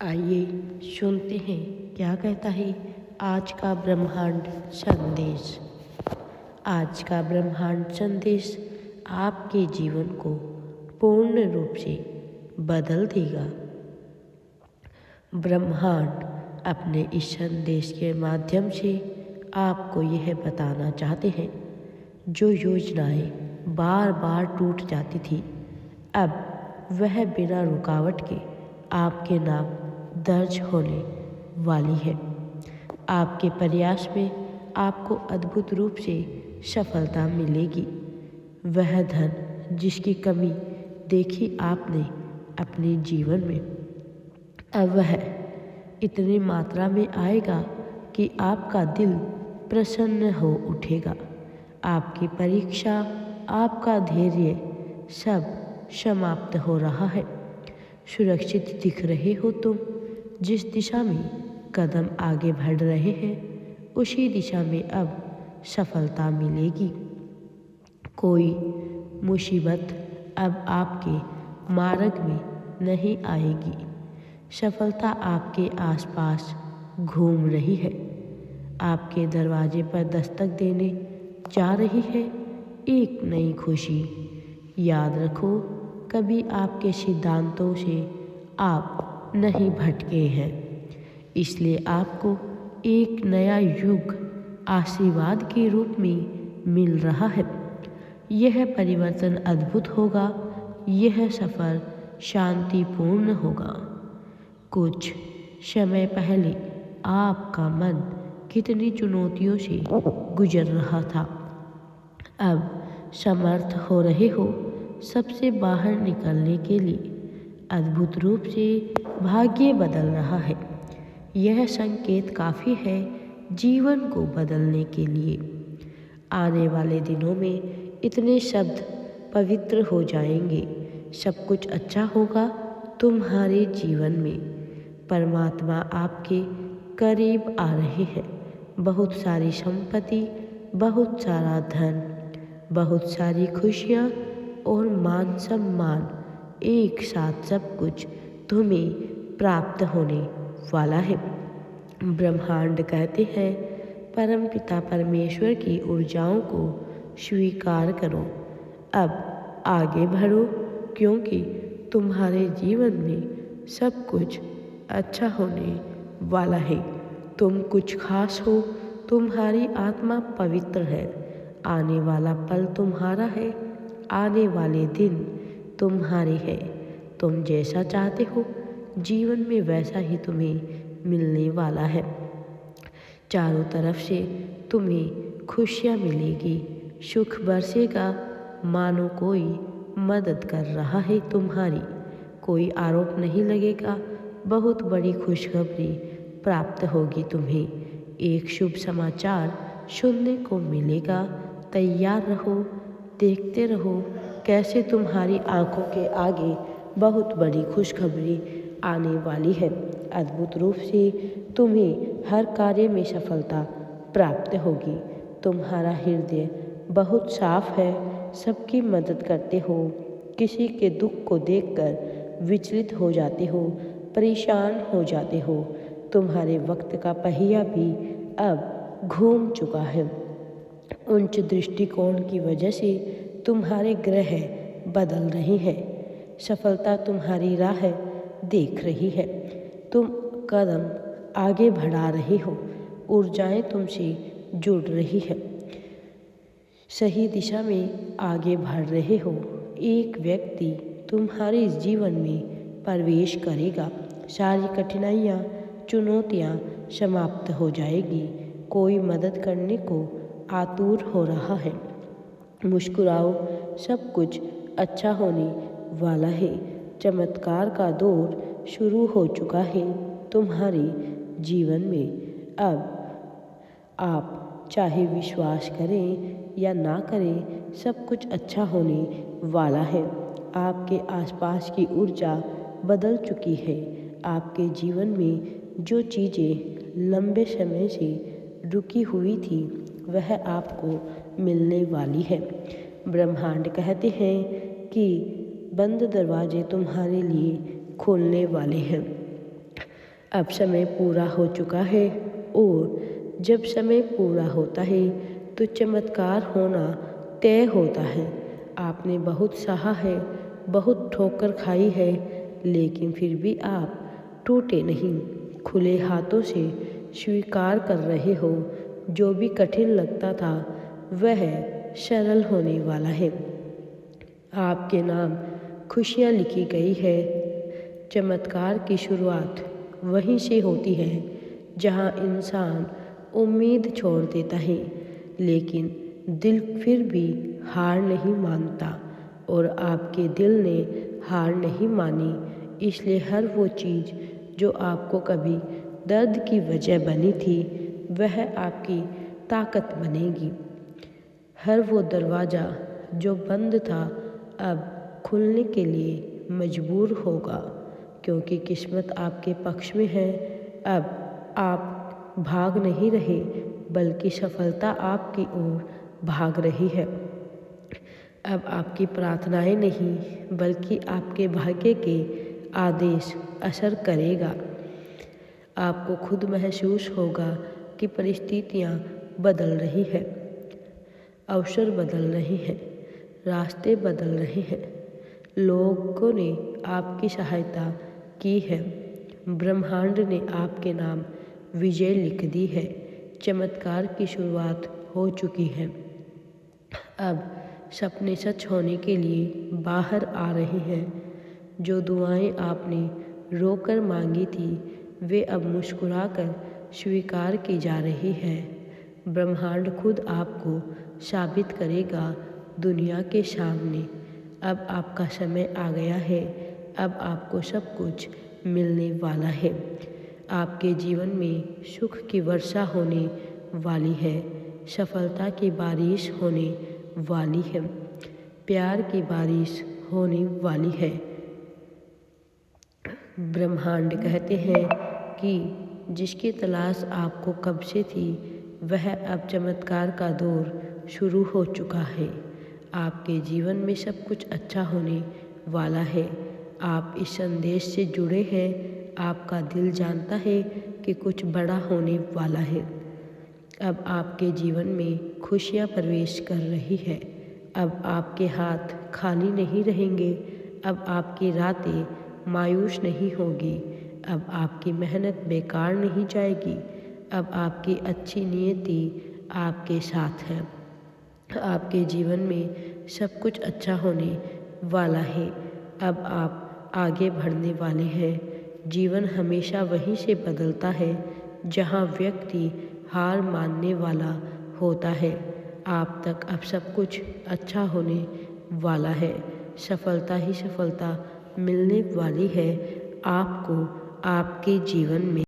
आइए सुनते हैं क्या कहता है आज का ब्रह्मांड संदेश। आज का ब्रह्मांड संदेश आपके जीवन को पूर्ण रूप से बदल देगा। ब्रह्मांड अपने इस संदेश के माध्यम से आपको यह बताना चाहते हैं, जो योजनाएं बार बार टूट जाती थी, अब वह बिना रुकावट के आपके नाम दर्ज होने वाली है। आपके प्रयास में आपको अद्भुत रूप से सफलता मिलेगी। वह धन जिसकी कमी देखी आपने अपने जीवन में, अब वह इतनी मात्रा में आएगा कि आपका दिल प्रसन्न हो उठेगा। आपकी परीक्षा, आपका धैर्य सब समाप्त हो रहा है। सुरक्षित दिख रहे हो तुम। जिस दिशा में कदम आगे बढ़ रहे हैं, उसी दिशा में अब सफलता मिलेगी। कोई मुसीबत अब आपके मार्ग में नहीं आएगी। सफलता आपके आसपास घूम रही है, आपके दरवाजे पर दस्तक देने जा रही है एक नई खुशी। याद रखो, कभी आपके सिद्धांतों से आप नहीं भटके हैं, इसलिए आपको एक नया युग आशीर्वाद के रूप में मिल रहा है। यह परिवर्तन अद्भुत होगा, यह सफ़र शांतिपूर्ण होगा। कुछ समय पहले आपका मन कितनी चुनौतियों से गुजर रहा था, अब समर्थ हो रहे हो सबसे बाहर निकलने के लिए। अद्भुत रूप से भाग्य बदल रहा है। यह संकेत काफ़ी है जीवन को बदलने के लिए। आने वाले दिनों में इतने शब्द पवित्र हो जाएंगे, सब कुछ अच्छा होगा तुम्हारे जीवन में। परमात्मा आपके करीब आ रहे हैं। बहुत सारी संपत्ति, बहुत सारा धन, बहुत सारी खुशियाँ और मान सम्मान, एक साथ सब कुछ तुम्हें प्राप्त होने वाला है। ब्रह्मांड कहते हैं, परमपिता परमेश्वर की ऊर्जाओं को स्वीकार करो। अब आगे बढ़ो, क्योंकि तुम्हारे जीवन में सब कुछ अच्छा होने वाला है। तुम कुछ खास हो, तुम्हारी आत्मा पवित्र है। आने वाला पल तुम्हारा है, आने वाले दिन तुम्हारे हैं। तुम जैसा चाहते हो जीवन में वैसा ही तुम्हें मिलने वाला है। चारों तरफ से तुम्हें खुशियाँ मिलेगी, सुख बरसेगा, मानो कोई मदद कर रहा है तुम्हारी। कोई आरोप नहीं लगेगा, बहुत बड़ी खुशखबरी प्राप्त होगी तुम्हें। एक शुभ समाचार सुनने को मिलेगा। तैयार रहो, देखते रहो कैसे तुम्हारी आंखों के आगे बहुत बड़ी खुशखबरी आने वाली है। अद्भुत रूप से तुम्हें हर कार्य में सफलता प्राप्त होगी। तुम्हारा हृदय बहुत साफ है, सबकी मदद करते हो, किसी के दुख को देखकर विचलित हो जाते हो, परेशान हो जाते हो। तुम्हारे वक्त का पहिया भी अब घूम चुका है। उच्च दृष्टिकोण की वजह से तुम्हारे ग्रह बदल रहे हैं। सफलता तुम्हारी राह देख रही है। तुम कदम आगे बढ़ा रहे हो, ऊर्जाएं तुमसे जुड़ रही है, सही दिशा में आगे बढ़ रहे हो। एक व्यक्ति तुम्हारे जीवन में प्रवेश करेगा। सारी कठिनाइयाँ, चुनौतियाँ समाप्त हो जाएगी। कोई मदद करने को आतुर हो रहा है। मुस्कुराओ, सब कुछ अच्छा होने वाला है। चमत्कार का दौर शुरू हो चुका है तुम्हारे जीवन में। अब आप चाहे विश्वास करें या ना करें, सब कुछ अच्छा होने वाला है। आपके आसपास की ऊर्जा बदल चुकी है। आपके जीवन में जो चीज़ें लंबे समय से रुकी हुई थी, वह आपको मिलने वाली है। ब्रह्मांड कहते हैं कि बंद दरवाजे तुम्हारे लिए खोलने वाले हैं। अब समय पूरा हो चुका है और जब समय पूरा होता है तो चमत्कार होना तय होता है। आपने बहुत सहा है, बहुत ठोकर खाई है, लेकिन फिर भी आप टूटे नहीं। खुले हाथों से स्वीकार कर रहे हो। जो भी कठिन लगता था वह सरल होने वाला है। आपके नाम खुशियाँ लिखी गई है। चमत्कार की शुरुआत वहीं से होती है जहाँ इंसान उम्मीद छोड़ देता है, लेकिन दिल फिर भी हार नहीं मानता और आपके दिल ने हार नहीं मानी। इसलिए हर वो चीज़ जो आपको कभी दर्द की वजह बनी थी वह आपकी ताकत बनेगी। हर वो दरवाज़ा जो बंद था अब खुलने के लिए मजबूर होगा, क्योंकि किस्मत आपके पक्ष में है। अब आप भाग नहीं रहे, बल्कि सफलता आपकी ओर भाग रही है। अब आपकी प्रार्थनाएं नहीं, बल्कि आपके भाग्य के आदेश असर करेगा। आपको खुद महसूस होगा कि परिस्थितियाँ बदल रही है, अवसर बदल रहे हैं, रास्ते बदल रहे हैं। लोगों ने आपकी सहायता की है। ब्रह्मांड ने आपके नाम विजय लिख दी है। चमत्कार की शुरुआत हो चुकी है। अब सपने सच होने के लिए बाहर आ रहे हैं। जो दुआएं आपने रोकर मांगी थी वे अब मुस्कुराकर स्वीकार की जा रही है। ब्रह्मांड खुद आपको साबित करेगा दुनिया के सामने। अब आपका समय आ गया है। अब आपको सब कुछ मिलने वाला है। आपके जीवन में सुख की वर्षा होने वाली है, सफलता की बारिश होने वाली है, प्यार की बारिश होने वाली है। ब्रह्मांड कहते हैं कि जिसकी तलाश आपको कब से थी वह अब चमत्कार का दौर शुरू हो चुका है। आपके जीवन में सब कुछ अच्छा होने वाला है। आप इस संदेश से जुड़े हैं। आपका दिल जानता है कि कुछ बड़ा होने वाला है। अब आपके जीवन में खुशियाँ प्रवेश कर रही है। अब आपके हाथ खाली नहीं रहेंगे। अब आपकी रातें मायूस नहीं होगी। अब आपकी मेहनत बेकार नहीं जाएगी। अब आपकी अच्छी नियति आपके साथ है। आपके जीवन में सब कुछ अच्छा होने वाला है। अब आप आगे बढ़ने वाले हैं। जीवन हमेशा वहीं से बदलता है जहाँ व्यक्ति हार मानने वाला होता है। आप तक अब सब कुछ अच्छा होने वाला है। सफलता ही सफलता मिलने वाली है आपको आपके जीवन में।